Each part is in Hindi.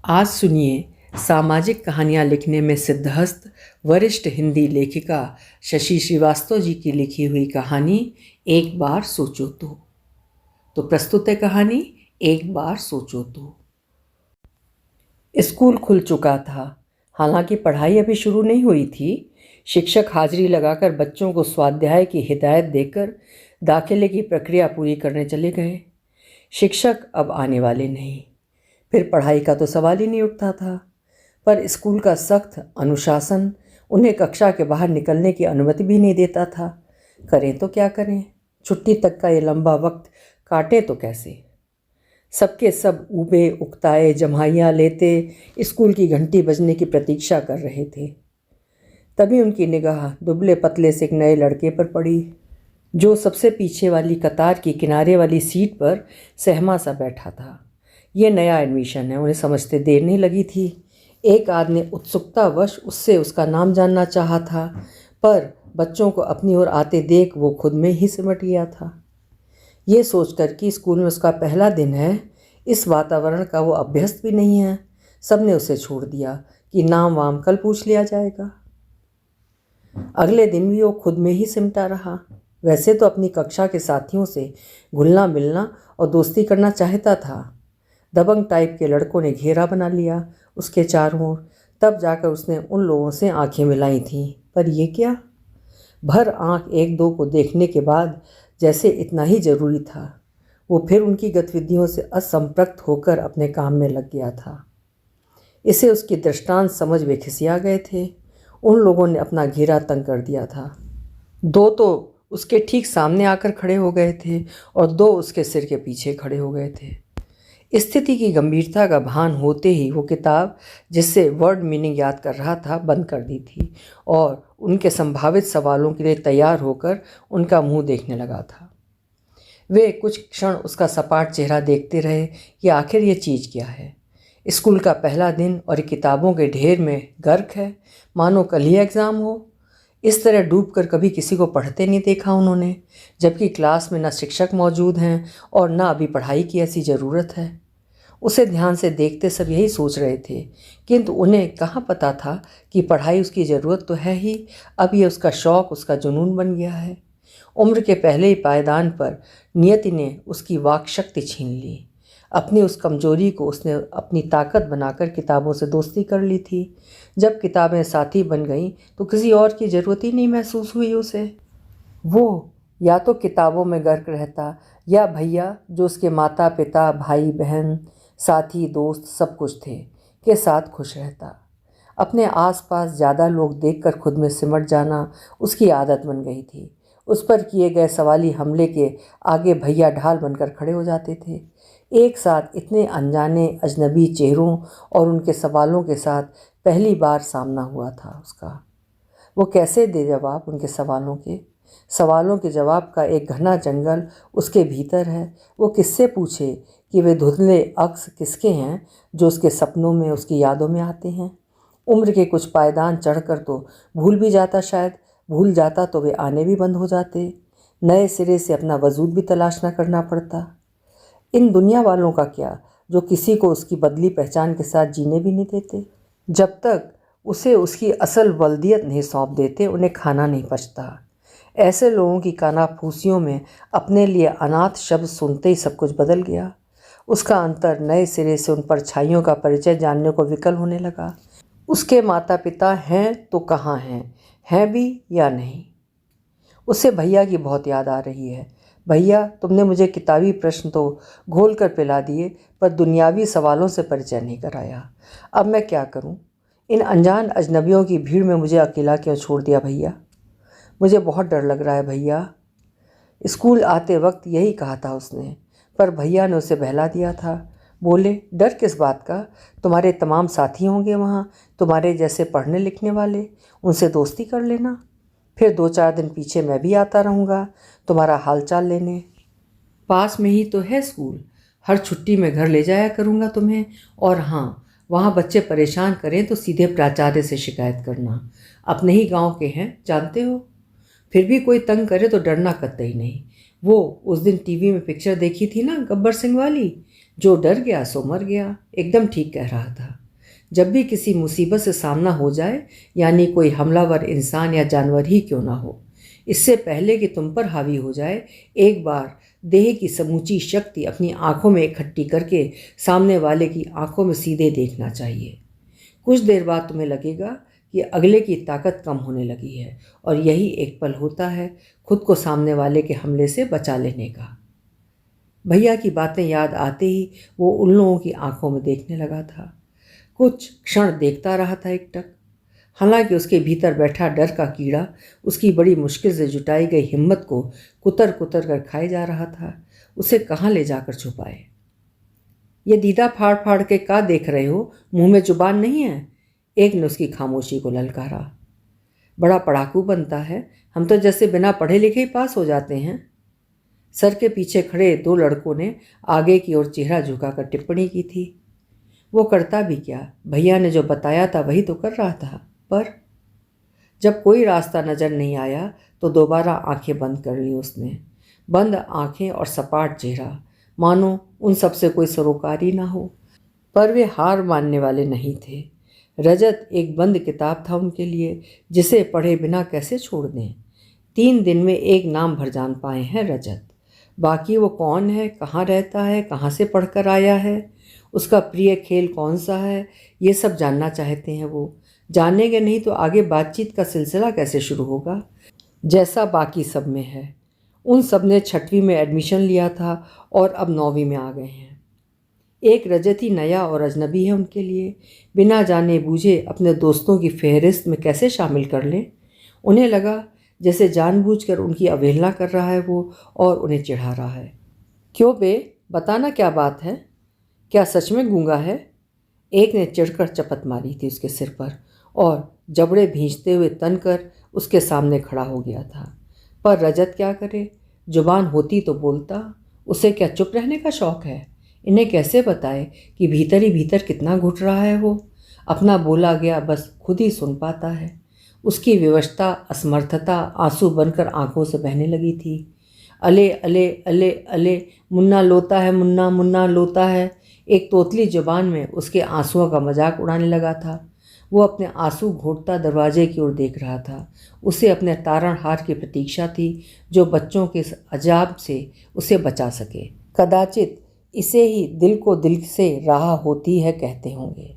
आज सुनिए सामाजिक कहानियाँ लिखने में सिद्धहस्त वरिष्ठ हिंदी लेखिका शशि श्रीवास्तव जी की लिखी हुई कहानी एक बार सोचो तो प्रस्तुत है कहानी एक बार सोचो तो। स्कूल खुल चुका था। हालांकि पढ़ाई अभी शुरू नहीं हुई थी। शिक्षक हाजिरी लगाकर बच्चों को स्वाध्याय की हिदायत देकर दाखिले की प्रक्रिया पूरी करने चले गए। शिक्षक अब आने वाले नहीं। फिर पढ़ाई का तो सवाल ही नहीं उठता था। पर स्कूल का सख्त अनुशासन उन्हें कक्षा के बाहर निकलने की अनुमति भी नहीं देता था। करें तो क्या करें? छुट्टी तक का ये लंबा वक्त काटे तो कैसे? सबके सब ऊबे उकताए जम्हाइयाँ लेते स्कूल की घंटी बजने की प्रतीक्षा कर रहे थे। तभी उनकी निगाह दुबले पतले से एक नए लड़के पर पड़ी, जो सबसे पीछे वाली कतार की किनारे वाली सीट पर सहमा सा बैठा था। ये नया एडमिशन है, उन्हें समझते देर नहीं लगी थी। एक आदमी उत्सुकतावश उससे उसका नाम जानना चाहा था, पर बच्चों को अपनी ओर आते देख वो खुद में ही सिमट गया था। ये सोचकर कि स्कूल में उसका पहला दिन है, इस वातावरण का वो अभ्यस्त भी नहीं है, सबने उसे छोड़ दिया कि नाम वाम कल पूछ लिया जाएगा। अगले दिन भी वो खुद में ही सिमटा रहा। वैसे तो अपनी कक्षा के साथियों से घुलना मिलना और दोस्ती करना चाहता था। दबंग टाइप के लड़कों ने घेरा बना लिया उसके चारों ओर। तब जाकर उसने उन लोगों से आंखें मिलाई थीं। पर ये क्या? भर आंख एक दो को देखने के बाद जैसे इतना ही जरूरी था, वो फिर उनकी गतिविधियों से असंपृक्त होकर अपने काम में लग गया था। इसे उसकी दृष्टांत समझ वे खिसिया गए थे। उन लोगों ने अपना घेरा तंग कर दिया था। दो तो उसके ठीक सामने आकर खड़े हो गए थे और दो उसके सिर के पीछे खड़े हो गए थे। स्थिति की गंभीरता का भान होते ही वो किताब जिससे वर्ड मीनिंग याद कर रहा था बंद कर दी थी और उनके संभावित सवालों के लिए तैयार होकर उनका मुंह देखने लगा था। वे कुछ क्षण उसका सपाट चेहरा देखते रहे कि आखिर ये चीज़ क्या है। स्कूल का पहला दिन और किताबों के ढेर में गर्क है, मानो कल ही एग्ज़ाम हो। इस तरह डूबकर कभी किसी को पढ़ते नहीं देखा उन्होंने, जबकि क्लास में न शिक्षक मौजूद हैं और न अभी पढ़ाई की ऐसी ज़रूरत है। उसे ध्यान से देखते सब यही सोच रहे थे, किंतु उन्हें कहाँ पता था कि पढ़ाई उसकी ज़रूरत तो है ही, अब ये उसका शौक़, उसका जुनून बन गया है। उम्र के पहले ही पायदान पर नियति ने उसकी वाक शक्ति छीन ली। अपनी उस कमजोरी को उसने अपनी ताकत बनाकर किताबों से दोस्ती कर ली थी। जब किताबें साथी बन गईं तो किसी और की ज़रूरत ही नहीं महसूस हुई उसे। वो या तो किताबों में गर्क रहता या भैया, जो उसके माता पिता भाई बहन साथी दोस्त सब कुछ थे, के साथ खुश रहता। अपने आसपास ज़्यादा लोग देखकर खुद में सिमट जाना उसकी आदत बन गई थी। उस पर किए गए सवाली हमले के आगे भैया ढाल बनकर खड़े हो जाते थे। एक साथ इतने अनजाने अजनबी चेहरों और उनके सवालों के साथ पहली बार सामना हुआ था उसका। वो कैसे दे जवाब उनके सवालों के जवाब का एक घना जंगल उसके भीतर है। वो किससे पूछे कि वे धुंधले अक्स किसके हैं जो उसके सपनों में, उसकी यादों में आते हैं। उम्र के कुछ पायदान चढ़कर तो भूल भी जाता, शायद भूल जाता तो वे आने भी बंद हो जाते। नए सिरे से अपना वजूद भी तलाश न करना पड़ता। इन दुनिया वालों का क्या, जो किसी को उसकी बदली पहचान के साथ जीने भी नहीं देते। जब तक उसे उसकी असल वल्दियत नहीं सौंप देते, उन्हें खाना नहीं पचता। ऐसे लोगों की कानाफूसियों में अपने लिए अनाथ शब्द सुनते ही सब कुछ बदल गया। उसका अंतर नए सिरे से उन परछाइयों का परिचय जानने को विकल होने लगा। उसके माता पिता हैं तो कहाँ हैं भी या नहीं। उसे भैया की बहुत याद आ रही है। भैया, तुमने मुझे किताबी प्रश्न तो घोल कर पिला दिए, पर दुनियावी सवालों से परिचय नहीं कराया। अब मैं क्या करूं? इन अनजान अजनबियों की भीड़ में मुझे अकेला क्यों छोड़ दिया भैया? मुझे बहुत डर लग रहा है भैया। स्कूल आते वक्त यही कहा था उसने, पर भैया ने उसे बहला दिया था। बोले, डर किस बात का? तुम्हारे तमाम साथी होंगे वहाँ, तुम्हारे जैसे पढ़ने लिखने वाले, उनसे दोस्ती कर लेना। फिर 2-4 दिन पीछे मैं भी आता रहूँगा तुम्हारा हालचाल लेने। पास में ही तो है स्कूल, हर छुट्टी में घर ले जाया करूँगा तुम्हें। और हाँ, वहाँ बच्चे परेशान करें तो सीधे प्राचार्य से शिकायत करना। अपने ही गांव के हैं, जानते हो। फिर भी कोई तंग करे तो डरना कतई नहीं। वो उस दिन टीवी में पिक्चर देखी थी ना, गब्बर सिंह वाली, जो डर गया सो मर गया, एकदम ठीक कह रहा था। जब भी किसी मुसीबत से सामना हो जाए, यानी कोई हमलावर इंसान या जानवर ही क्यों ना हो, इससे पहले कि तुम पर हावी हो जाए, एक बार देह की समूची शक्ति अपनी आंखों में इकट्ठी करके सामने वाले की आंखों में सीधे देखना चाहिए। कुछ देर बाद तुम्हें लगेगा कि अगले की ताकत कम होने लगी है, और यही एक पल होता है खुद को सामने वाले के हमले से बचा लेने का। भैया की बातें याद आते ही वो उन लोगों की आंखों में देखने लगा था। कुछ क्षण देखता रहा था एकटक। हालांकि उसके भीतर बैठा डर का कीड़ा उसकी बड़ी मुश्किल से जुटाई गई हिम्मत को कुतर कुतर कर खाए जा रहा था। उसे कहाँ ले जाकर छुपाए? ये दीदा फाड़ फाड़ के का देख रहे हो? मुंह में जुबान नहीं है? एक ने उसकी खामोशी को ललकारा। बड़ा पढ़ाकू बनता है, हम तो जैसे बिना पढ़े लिखे ही पास हो जाते हैं। सर के पीछे खड़े दो लड़कों ने आगे की ओर चेहरा झुकाकर टिप्पणी की थी। वो करता भी क्या, भैया ने जो बताया था वही तो कर रहा था। पर जब कोई रास्ता नजर नहीं आया तो दोबारा आंखें बंद कर ली उसने। बंद आंखें और सपाट चेहरा, मानो उन सब से कोई सरोकार ही ना हो। पर वे हार मानने वाले नहीं थे। रजत एक बंद किताब था उनके लिए, जिसे पढ़े बिना कैसे छोड़ दें। 3 दिन में एक नाम भर जान पाए हैं रजत। बाकी वो कौन है, कहाँ रहता है, कहाँ से पढ़कर आया है, उसका प्रिय खेल कौन सा है, ये सब जानना चाहते हैं वो। जानेंगे नहीं तो आगे बातचीत का सिलसिला कैसे शुरू होगा, जैसा बाकी सब में है। उन सब ने 6वीं में एडमिशन लिया था और अब 9वीं में आ गए हैं। एक रजत ही नया और अजनबी है उनके लिए। बिना जाने बूझे अपने दोस्तों की फहरिस्त में कैसे शामिल कर लें? उन्हें लगा जैसे जानबूझकर उनकी अवहेलना कर रहा है वो, और उन्हें चिढ़ा रहा है। क्यों बे, बताना क्या बात है? क्या सच में गूंगा है? एक ने चिढ़कर चपत मारी थी उसके सिर पर और जबड़े भींचते हुए तनकर उसके सामने खड़ा हो गया था। पर रजत क्या करे? जुबान होती तो बोलता। उसे क्या चुप रहने का शौक है? इन्हें कैसे बताए कि भीतर ही भीतर कितना घुट रहा है वो? अपना बोला गया बस खुद ही सुन पाता है। उसकी विवशता, असमर्थता आंसू बनकर आंखों से बहने लगी थी। अले अले अले अले, मुन्ना लोता है, मुन्ना मुन्ना लोता है। एक तोतली जुबान में उसके आंसुओं का मजाक उड़ाने लगा था। वो अपने आंसू घोटता दरवाजे की ओर देख रहा था। उसे अपने तारणहार की प्रतीक्षा थी, जो बच्चों के इस अजाब से उसे बचा सके। कदाचित इसे ही दिल को दिल से राह होती है कहते होंगे।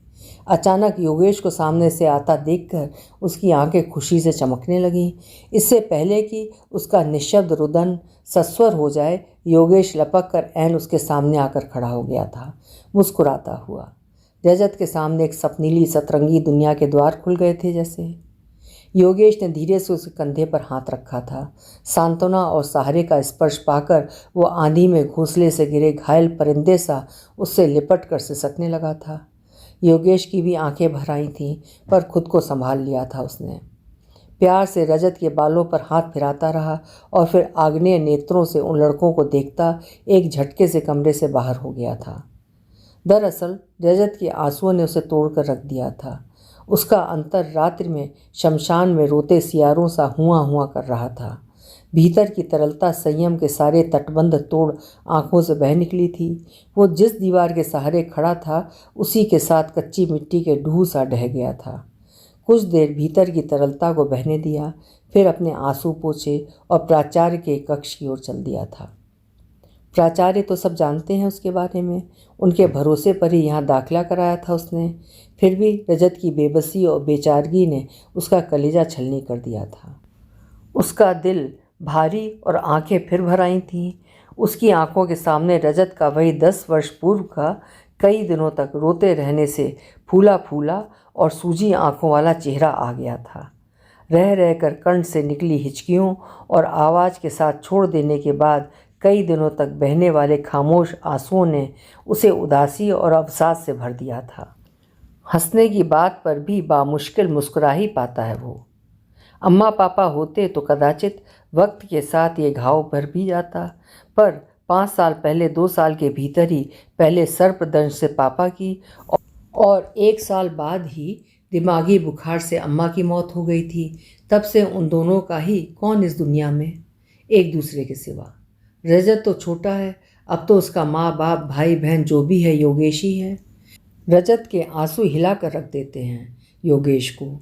अचानक योगेश को सामने से आता देखकर उसकी आंखें खुशी से चमकने लगीं। इससे पहले कि उसका निशब्द रुदन सस्वर हो जाए, योगेश लपक कर ऐन उसके सामने आकर खड़ा हो गया था, मुस्कुराता हुआ। रजत के सामने एक सपनीली सतरंगी दुनिया के द्वार खुल गए थे जैसे। योगेश ने धीरे से उसके कंधे पर हाथ रखा था। सांत्वना और सहारे का स्पर्श पाकर वो आंधी में घोंसले से गिरे घायल परिंदे सा उससे लिपट कर सिसकने लगा था। योगेश की भी आंखें भर आई थीं, पर खुद को संभाल लिया था उसने। प्यार से रजत के बालों पर हाथ फिराता रहा और फिर आग्नेय नेत्रों से उन लड़कों को देखता एक झटके से कमरे से बाहर हो गया था। दरअसल रजत के आंसुओं ने उसे तोड़कर रख दिया था। उसका अंतर रात्रि में शमशान में रोते सियारों सा हुआ हुआ कर रहा था। भीतर की तरलता संयम के सारे तटबंध तोड़ आंखों से बह निकली थी। वो जिस दीवार के सहारे खड़ा था उसी के साथ कच्ची मिट्टी के ढूह सा ढह गया था। कुछ देर भीतर की तरलता को बहने दिया, फिर अपने आंसू पोंछे और प्राचार्य के कक्ष की ओर चल दिया था। प्राचार्य तो सब जानते हैं उसके बारे में। उनके भरोसे पर ही यहाँ दाखिला कराया था उसने। फिर भी रजत की बेबसी और बेचारगी ने उसका कलेजा छलनी कर दिया था। उसका दिल भारी और आंखें फिर भर आई थीं। उसकी आंखों के सामने रजत का वही 10 वर्ष पूर्व का कई दिनों तक रोते रहने से फूला फूला और सूजी आंखों वाला चेहरा आ गया था। रह रहकर कंठ से निकली हिचकियों और आवाज़ के साथ छोड़ देने के बाद कई दिनों तक बहने वाले खामोश आंसुओं ने उसे उदासी और अवसाद से भर दिया था। हंसने की बात पर भी बामुश्किल मुस्कुरा ही पाता है वो। अम्मा पापा होते तो कदाचित वक्त के साथ ये घाव भर भी जाता, पर 5 साल पहले 2 साल के भीतर ही पहले सर्पदंश से पापा की और 1 साल बाद ही दिमागी बुखार से अम्मा की मौत हो गई थी। तब से उन दोनों का ही कौन इस दुनिया में, एक दूसरे के सिवा। रजत तो छोटा है, अब तो उसका माँ बाप भाई बहन जो भी है योगेश ही है। रजत के आंसू हिला कर रख देते हैं योगेश को।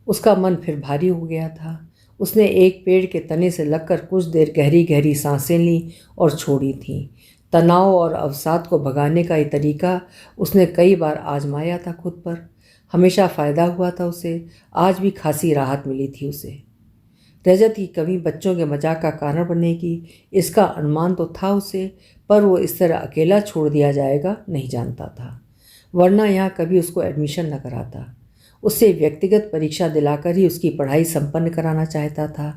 उसका मन फिर भारी हो गया था। उसने एक पेड़ के तने से लगकर कुछ देर गहरी गहरी सांसें ली और छोड़ी थीं। तनाव और अवसाद को भगाने का ये तरीका उसने कई बार आजमाया था खुद पर। हमेशा फ़ायदा हुआ था उसे। आज भी खासी राहत मिली थी उसे। रजत की कमी बच्चों के मजाक का कारण बनेगी, इसका अनुमान तो था उसे, पर वो इस तरह अकेला छोड़ दिया जाएगा नहीं जानता था। वरना यहाँ कभी उसको एडमिशन न कराता। उससे व्यक्तिगत परीक्षा दिलाकर ही उसकी पढ़ाई संपन्न कराना चाहता था,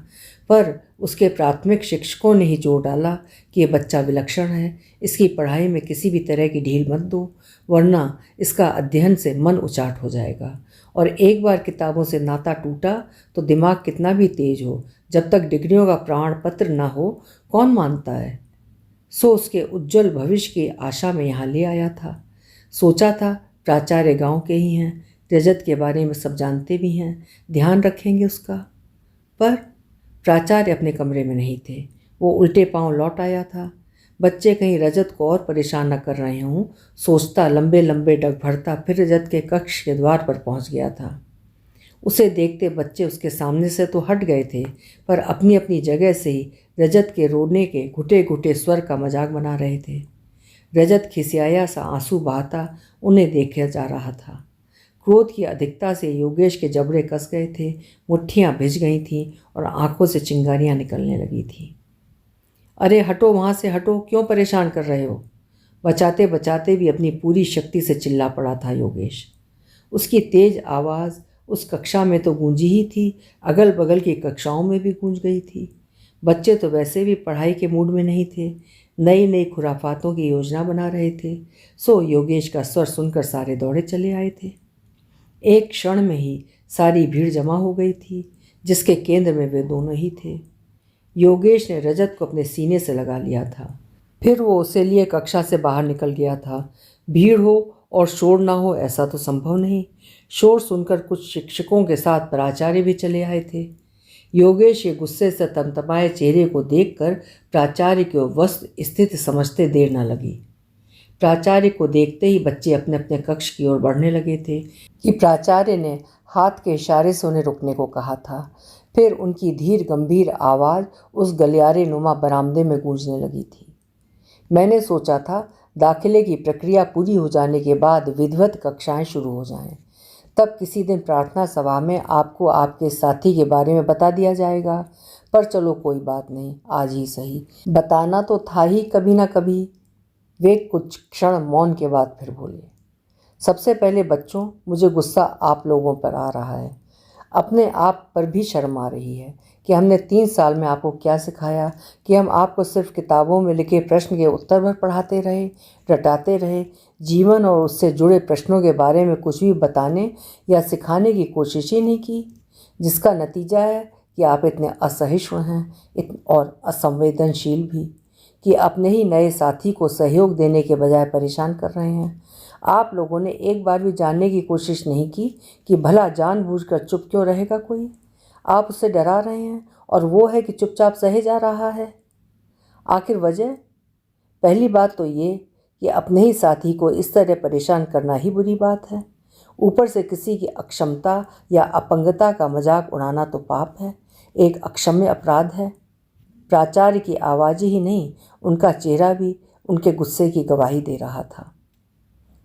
पर उसके प्राथमिक शिक्षकों ने ही जोर डाला कि ये बच्चा विलक्षण है, इसकी पढ़ाई में किसी भी तरह की ढील मत दो, वरना इसका अध्ययन से मन उचाट हो जाएगा। और एक बार किताबों से नाता टूटा तो दिमाग कितना भी तेज हो, जब तक डिग्रियों का प्रमाण पत्र ना हो कौन मानता है। सो उसके उज्जवल भविष्य की आशा में यहाँ ले आया था। सोचा था प्राचार्य गांव के ही हैं, रजत के बारे में सब जानते भी हैं, ध्यान रखेंगे उसका। पर प्राचार्य अपने कमरे में नहीं थे। वो उल्टे पांव लौट आया था। बच्चे कहीं रजत को और परेशान न कर रहे हों सोचता लंबे लंबे डग भरता फिर रजत के कक्ष के द्वार पर पहुंच गया था। उसे देखते बच्चे उसके सामने से तो हट गए थे, पर अपनी अपनी जगह से ही रजत के रोने के घुटे घुटे स्वर का मजाक बना रहे थे। रजत खिसियाया सा आंसू बहाता उन्हें देखा जा रहा था। क्रोध की अधिकता से योगेश के जबड़े कस गए थे, मुट्ठियां भिज गई थीं और आंखों से चिंगारियां निकलने लगी थीं। अरे हटो वहाँ से हटो, क्यों परेशान कर रहे हो? बचाते बचाते भी अपनी पूरी शक्ति से चिल्ला पड़ा था योगेश। उसकी तेज आवाज़ उस कक्षा में तो गूंजी ही थी, अगल बगल की कक्षाओं में भी गूंज गई थी। बच्चे तो वैसे भी पढ़ाई के मूड में नहीं थे, नई नई खुराफातों की योजना बना रहे थे। सो योगेश का स्वर सुनकर सारे दौड़े चले आए थे। एक क्षण में ही सारी भीड़ जमा हो गई थी, जिसके केंद्र में वे दोनों ही थे। योगेश ने रजत को अपने सीने से लगा लिया था। फिर वो उसे लिए कक्षा से बाहर निकल गया था। भीड़ हो और शोर ना हो ऐसा तो संभव नहीं। शोर सुनकर कुछ शिक्षकों के साथ प्राचार्य भी चले आए थे। योगेश के गुस्से से तमतमाए चेहरे को देखकर प्राचार्य को वस्तु स्थिति समझते देर न लगी। प्राचार्य को देखते ही बच्चे अपने अपने कक्ष की ओर बढ़ने लगे थे कि प्राचार्य ने हाथ के इशारे से उन्हें रुकने को कहा था। फिर उनकी धीर गंभीर आवाज़ उस गलियारे नुमा बरामदे में गूंजने लगी थी। मैंने सोचा था दाखिले की प्रक्रिया पूरी हो जाने के बाद विधिवत कक्षाएं शुरू हो जाएं। तब किसी दिन प्रार्थना सभा में आपको आपके साथी के बारे में बता दिया जाएगा। पर चलो कोई बात नहीं, आज ही सही, बताना तो था ही कभी ना कभी। वे कुछ क्षण मौन के बाद फिर बोले, सबसे पहले बच्चों, मुझे गुस्सा आप लोगों पर आ रहा है। अपने आप पर भी शर्म आ रही है कि हमने 3 साल में आपको क्या सिखाया कि हम आपको सिर्फ किताबों में लिखे प्रश्न के उत्तर भर पढ़ाते रहे, रटाते रहे। जीवन और उससे जुड़े प्रश्नों के बारे में कुछ भी बताने या सिखाने की कोशिश ही नहीं की, जिसका नतीजा है कि आप इतने असहिष्णु हैं और असंवेदनशील भी, कि अपने ही नए साथी को सहयोग देने के बजाय परेशान कर रहे हैं। आप लोगों ने एक बार भी जानने की कोशिश नहीं की कि भला जानबूझकर चुप क्यों रहेगा कोई। आप उससे डरा रहे हैं और वो है कि चुपचाप सहे जा रहा है। आखिर वजह? पहली बात तो ये कि अपने ही साथी को इस तरह परेशान करना ही बुरी बात है। ऊपर से किसी की अक्षमता या अपंगता का मजाक उड़ाना तो पाप है, एक अक्षम्य अपराध है। प्राचार्य की आवाज़ ही नहीं, उनका चेहरा भी उनके गुस्से की गवाही दे रहा था।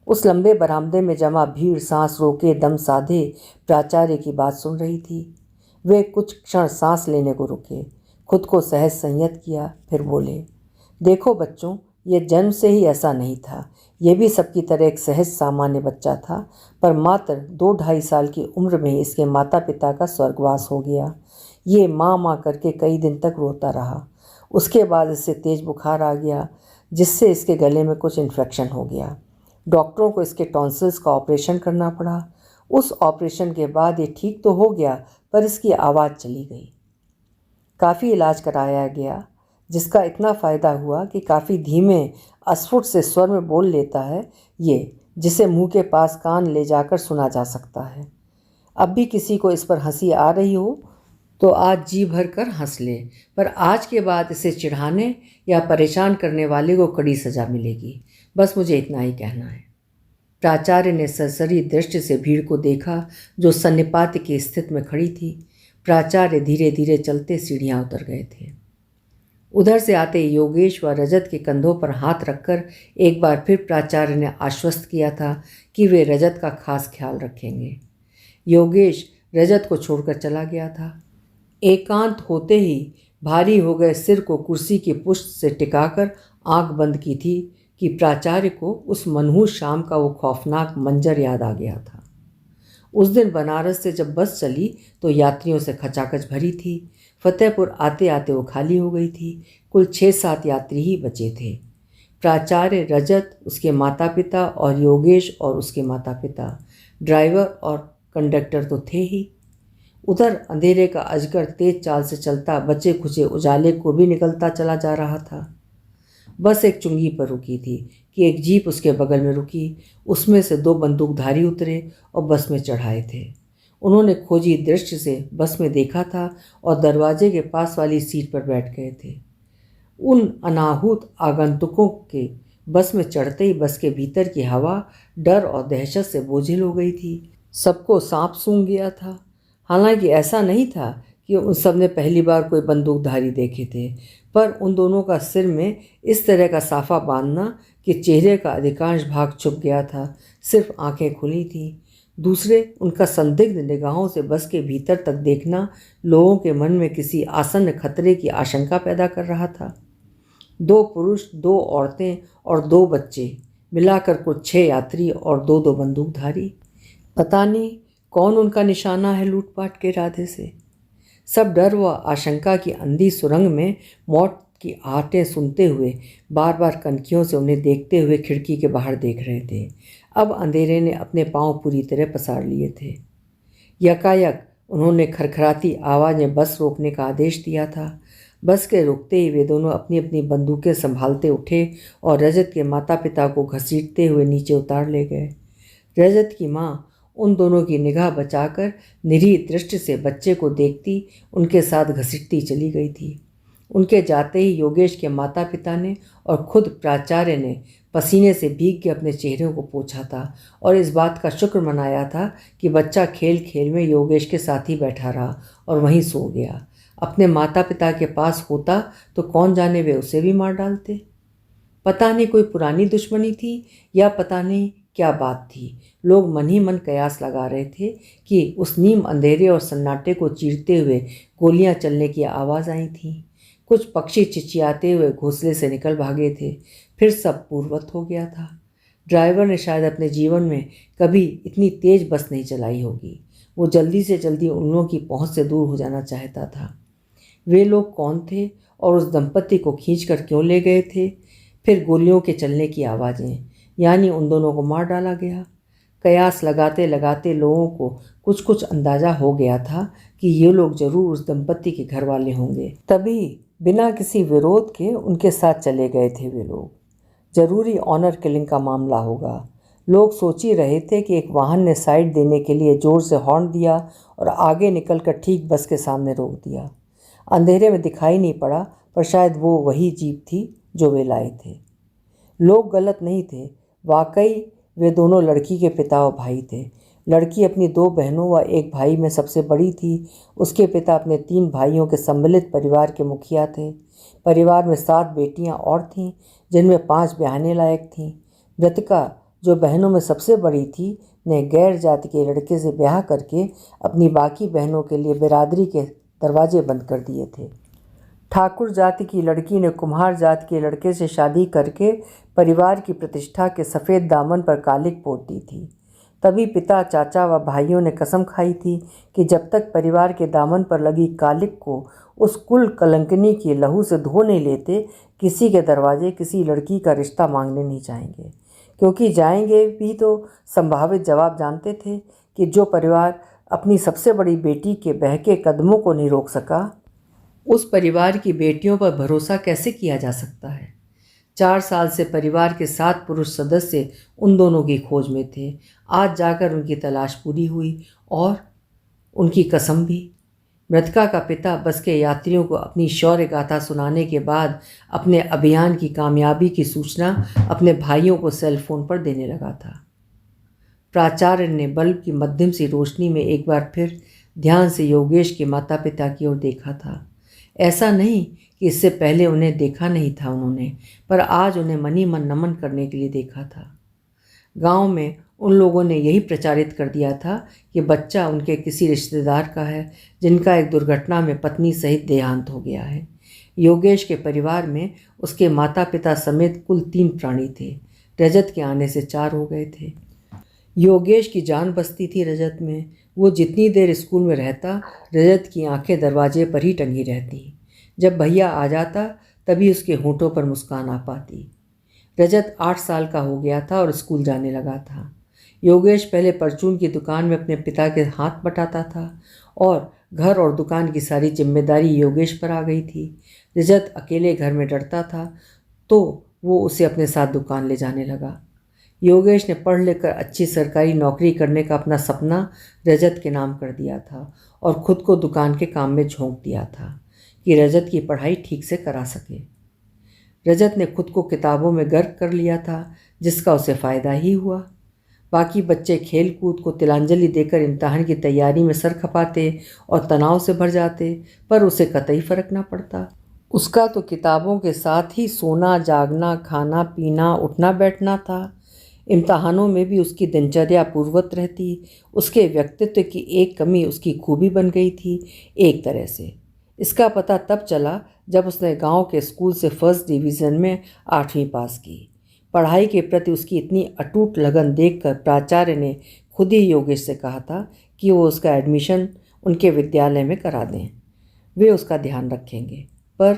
उस लंबे बरामदे में जमा भीड़ सांस रोके दम साधे प्राचार्य की बात सुन रही थी। वे कुछ क्षण सांस लेने को रुके, खुद को सहज संयत किया, फिर बोले, देखो बच्चों, यह जन्म से ही ऐसा नहीं था। यह भी सबकी तरह एक सहज सामान्य बच्चा था, पर मात्र 2-2.5 साल की उम्र में ही इसके माता पिता का स्वर्गवास हो गया। ये माँ माँ करके कई दिन तक रोता रहा। उसके बाद इससे तेज बुखार आ गया, जिससे इसके गले में कुछ इन्फेक्शन हो गया। डॉक्टरों को इसके टॉन्सिल्स का ऑपरेशन करना पड़ा। उस ऑपरेशन के बाद ये ठीक तो हो गया, पर इसकी आवाज़ चली गई। काफ़ी इलाज कराया गया, जिसका इतना फ़ायदा हुआ कि काफ़ी धीमे अस्फुट से स्वर में बोल लेता है ये, जिसे मुंह के पास कान ले जाकर सुना जा सकता है। अब भी किसी को इस पर हंसी आ रही हो तो आज जी भर कर हंस ले, पर आज के बाद इसे चिढ़ाने या परेशान करने वाले को कड़ी सज़ा मिलेगी। बस मुझे इतना ही कहना है। प्राचार्य ने सरसरी दृष्टि से भीड़ को देखा जो सन्निपात की स्थिति में खड़ी थी। प्राचार्य धीरे धीरे चलते सीढ़ियां उतर गए थे। उधर से आते योगेश व रजत के कंधों पर हाथ रखकर एक बार फिर प्राचार्य ने आश्वस्त किया था कि वे रजत का खास ख्याल रखेंगे। योगेश रजत को छोड़कर चला गया था। एकांत होते ही भारी हो गए सिर को कुर्सी की पुष्ट से टिकाकर आंख बंद की थी कि प्राचार्य को उस मनहूस शाम का वो खौफनाक मंजर याद आ गया था। उस दिन बनारस से जब बस चली तो यात्रियों से खचाखच भरी थी। फतेहपुर आते आते वो खाली हो गई थी। कुल 6-7 यात्री ही बचे थे। प्राचार्य, रजत, उसके माता पिता और योगेश और उसके माता पिता। ड्राइवर और कंडक्टर तो थे ही। उधर अंधेरे का अजगर तेज चाल से चलता बचे खुचे उजाले को भी निकलता चला जा रहा था। बस एक चुंगी पर रुकी थी कि एक जीप उसके बगल में रुकी। उसमें से 2 बंदूकधारी उतरे और बस में चढ़ाए थे। उन्होंने खोजी दृष्टि से बस में देखा था और दरवाजे के पास वाली सीट पर बैठ गए थे। उन अनाहूत आगंतुकों के बस में चढ़ते ही बस के भीतर की हवा डर और दहशत से बोझिल हो गई थी। सबको सांप सूंघ गया था। हालांकि ऐसा नहीं था कि उन सब ने पहली बार कोई बंदूकधारी देखे थे, पर उन दोनों का सिर में इस तरह का साफा बांधना कि चेहरे का अधिकांश भाग छुप गया था, सिर्फ आंखें खुली थीं। दूसरे, उनका संदिग्ध निगाहों से बस के भीतर तक देखना लोगों के मन में किसी आसन्न खतरे की आशंका पैदा कर रहा था। 2 पुरुष, 2 औरतें और 2 बच्चे, मिलाकर कुल 6 यात्री और 2-2 बंदूकधारी। पता नहीं कौन उनका निशाना है लूटपाट के इरादे से। सब डर व आशंका की अंधी सुरंग में मौत की आहटें सुनते हुए बार बार कनखियों से उन्हें देखते हुए खिड़की के बाहर देख रहे थे। अब अंधेरे ने अपने पांव पूरी तरह पसार लिए थे। यकायक उन्होंने खरखराती आवाज़ में बस रोकने का आदेश दिया था। बस के रुकते ही वे दोनों अपनी अपनी बंदूकें संभालते उठे और रजत के माता पिता को घसीटते हुए नीचे उतार ले गए। रजत की माँ उन दोनों की निगाह बचाकर निरीह दृष्टि से बच्चे को देखती उनके साथ घसीटती चली गई थी। उनके जाते ही योगेश के माता पिता ने और खुद प्राचार्य ने पसीने से भीग के अपने चेहरों को पोंछा था और इस बात का शुक्र मनाया था कि बच्चा खेल खेल में योगेश के साथ ही बैठा रहा और वहीं सो गया। अपने माता पिता के पास होता तो कौन जाने वे उसे भी मार डालते। पता नहीं कोई पुरानी दुश्मनी थी या पता नहीं क्या बात थी। लोग मन ही मन कयास लगा रहे थे कि उस नीम अंधेरे और सन्नाटे को चीरते हुए गोलियां चलने की आवाज़ आई थी। कुछ पक्षी चिचियाते हुए घोंसले से निकल भागे थे। फिर सब पूर्ववत हो गया था। ड्राइवर ने शायद अपने जीवन में कभी इतनी तेज बस नहीं चलाई होगी। वो जल्दी से जल्दी उन लोगों की पहुंच से दूर हो जाना चाहता था। वे लोग कौन थे और उस दंपत्ति को खींचकर क्यों ले गए थे? फिर गोलियों के चलने की आवाज़ें, यानी उन दोनों को मार डाला गया। कयास लगाते लगाते लोगों को कुछ कुछ अंदाज़ा हो गया था कि ये लोग जरूर उस दंपत्ति के घर वाले होंगे। तभी बिना किसी विरोध के उनके साथ चले गए थे वे लोग। जरूरी ऑनर किलिंग का मामला होगा। लोग सोच ही रहे थे कि एक वाहन ने साइड देने के लिए जोर से हॉर्न दिया और आगे निकलकर ठीक बस के सामने रोक दिया। अंधेरे में दिखाई नहीं पड़ा, पर शायद वो वही जीप थी जो वे लाए थे। लोग गलत नहीं थे। वाकई वे दोनों लड़की के पिता और भाई थे। लड़की अपनी 2 बहनों व एक भाई में सबसे बड़ी थी। उसके पिता अपने 3 भाइयों के सम्मिलित परिवार के मुखिया थे। परिवार में 7 बेटियां और थीं, जिनमें 5 ब्याहने लायक थीं। मृतका, जो बहनों में सबसे बड़ी थी, ने गैर जाति के लड़के से ब्याह करके अपनी बाकी बहनों के लिए बिरादरी के दरवाजे बंद कर दिए थे। ठाकुर जाति की लड़की ने कुम्हार जाति के लड़के से शादी करके परिवार की प्रतिष्ठा के सफ़ेद दामन पर कालिक पोत दी थी। तभी पिता, चाचा व भाइयों ने कसम खाई थी कि जब तक परिवार के दामन पर लगी कालिक को उस कुल कलंकिनी की लहू से धो नहीं लेते, किसी के दरवाजे किसी लड़की का रिश्ता मांगने नहीं जाएंगे। क्योंकि जाएंगे भी तो संभावित जवाब जानते थे कि जो परिवार अपनी सबसे बड़ी बेटी के बहके कदमों को नहीं रोक सका, उस परिवार की बेटियों पर भरोसा कैसे किया जा सकता है। 4 साल से परिवार के 7 पुरुष सदस्य उन दोनों की खोज में थे। आज जाकर उनकी तलाश पूरी हुई और उनकी कसम भी। मृतका का पिता बस के यात्रियों को अपनी शौर्य गाथा सुनाने के बाद अपने अभियान की कामयाबी की सूचना अपने भाइयों को सेल फोन पर देने लगा था। प्राचार्य ने बल्ब की मध्यम सी रोशनी में एक बार फिर ध्यान से योगेश के माता पिता की ओर देखा था। ऐसा नहीं कि इससे पहले उन्हें देखा नहीं था उन्होंने, पर आज उन्हें मनी मन नमन करने के लिए देखा था। गांव में उन लोगों ने यही प्रचारित कर दिया था कि बच्चा उनके किसी रिश्तेदार का है जिनका एक दुर्घटना में पत्नी सहित देहांत हो गया है। योगेश के परिवार में उसके माता पिता समेत कुल 3 प्राणी थे। रजत के आने से 4 हो गए थे। योगेश की जान बसती थी रजत में। वो जितनी देर स्कूल में रहता, रजत की आंखें दरवाजे पर ही टंगी रहती। जब भैया आ जाता तभी उसके होंठों पर मुस्कान आ पाती। रजत 8 साल का हो गया था और स्कूल जाने लगा था। योगेश पहले परचून की दुकान में अपने पिता के हाथ बटाता था और घर और दुकान की सारी जिम्मेदारी योगेश पर आ गई थी। रजत अकेले घर में डरता था तो वो उसे अपने साथ दुकान ले जाने लगा। योगेश ने पढ़ लिख कर अच्छी सरकारी नौकरी करने का अपना सपना रजत के नाम कर दिया था और खुद को दुकान के काम में झोंक दिया था कि रजत की पढ़ाई ठीक से करा सके। रजत ने खुद को किताबों में गर्क कर लिया था, जिसका उसे फ़ायदा ही हुआ। बाकी बच्चे खेल कूद को तिलांजलि देकर इम्तिहान की तैयारी में सर खपाते और तनाव से भर जाते, पर उसे कतई फ़र्क ना पड़ता। उसका तो किताबों के साथ ही सोना, जागना, खाना, पीना, उठना बैठना था। इम्तहानों में भी उसकी दिनचर्या पूर्ववत रहती। उसके व्यक्तित्व की एक कमी उसकी खूबी बन गई थी एक तरह से। इसका पता तब चला जब उसने गांव के स्कूल से फर्स्ट डिवीज़न में 8वीं पास की। पढ़ाई के प्रति उसकी इतनी अटूट लगन देखकर प्राचार्य ने खुद ही योगेश से कहा था कि वो उसका एडमिशन उनके विद्यालय में करा दें। वे उसका ध्यान रखेंगे, पर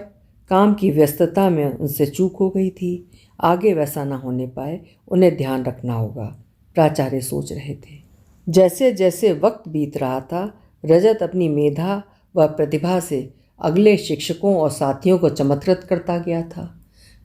काम की व्यस्तता में उनसे चूक हो गई थी। आगे वैसा ना होने पाए, उन्हें ध्यान रखना होगा, प्राचार्य सोच रहे थे। जैसे जैसे वक्त बीत रहा था, रजत अपनी मेधा व प्रतिभा से अगले शिक्षकों और साथियों को चमत्कृत करता गया था।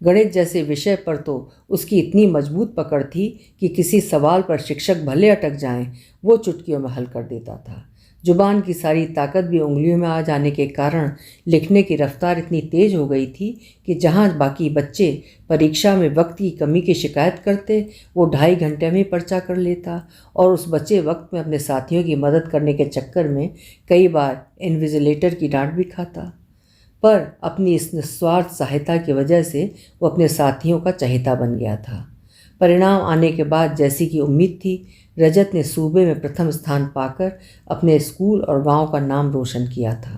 गणित जैसे विषय पर तो उसकी इतनी मजबूत पकड़ थी कि किसी सवाल पर शिक्षक भले अटक जाएं, वो चुटकियों में हल कर देता था। जुबान की सारी ताकत भी उंगलियों में आ जाने के कारण लिखने की रफ्तार इतनी तेज हो गई थी कि जहाँ बाकी बच्चे परीक्षा में वक्त की कमी की शिकायत करते, वो 2.5 घंटे में पर्चा कर लेता और उस बचे वक्त में अपने साथियों की मदद करने के चक्कर में कई बार इन्विजिलेटर की डांट भी खाता। पर अपनी इस निस्वार्थ सहायता की वजह से वो अपने साथियों का चहेता बन गया था। परिणाम आने के बाद जैसी कि उम्मीद थी, रजत ने सूबे में प्रथम स्थान पाकर अपने स्कूल और गांव का नाम रोशन किया था।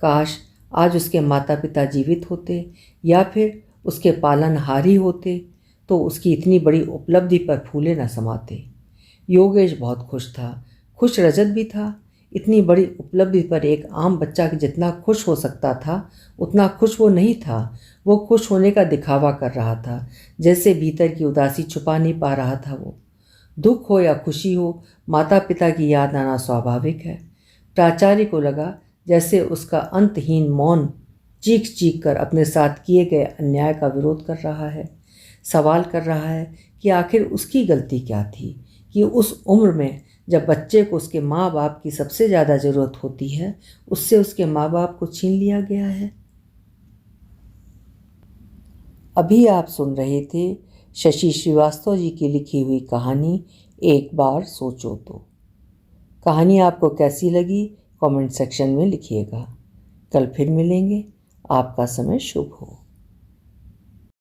काश आज उसके माता पिता जीवित होते या फिर उसके पालनहार ही होते तो उसकी इतनी बड़ी उपलब्धि पर फूले न समाते। योगेश बहुत खुश था, खुश रजत भी था। इतनी बड़ी उपलब्धि पर एक आम बच्चा जितना खुश हो सकता था, उतना खुश वो नहीं था। वो खुश होने का दिखावा कर रहा था, जैसे भीतर की उदासी छुपा नहीं पा रहा था। वो दुख हो या खुशी हो, माता पिता की याद आना स्वाभाविक है। प्राचार्य को लगा जैसे उसका अंतहीन मौन चीख चीख कर अपने साथ किए गए अन्याय का विरोध कर रहा है। सवाल कर रहा है कि आखिर उसकी गलती क्या थी कि उस उम्र में जब बच्चे को उसके माँ बाप की सबसे ज़्यादा ज़रूरत होती है, उससे उसके माँ बाप को छीन लिया गया है। अभी आप सुन रहे थे शशि श्रीवास्तव जी की लिखी हुई कहानी एक बार सोचो तो। कहानी आपको कैसी लगी कमेंट सेक्शन में लिखिएगा। कल फिर मिलेंगे। आपका समय शुभ हो।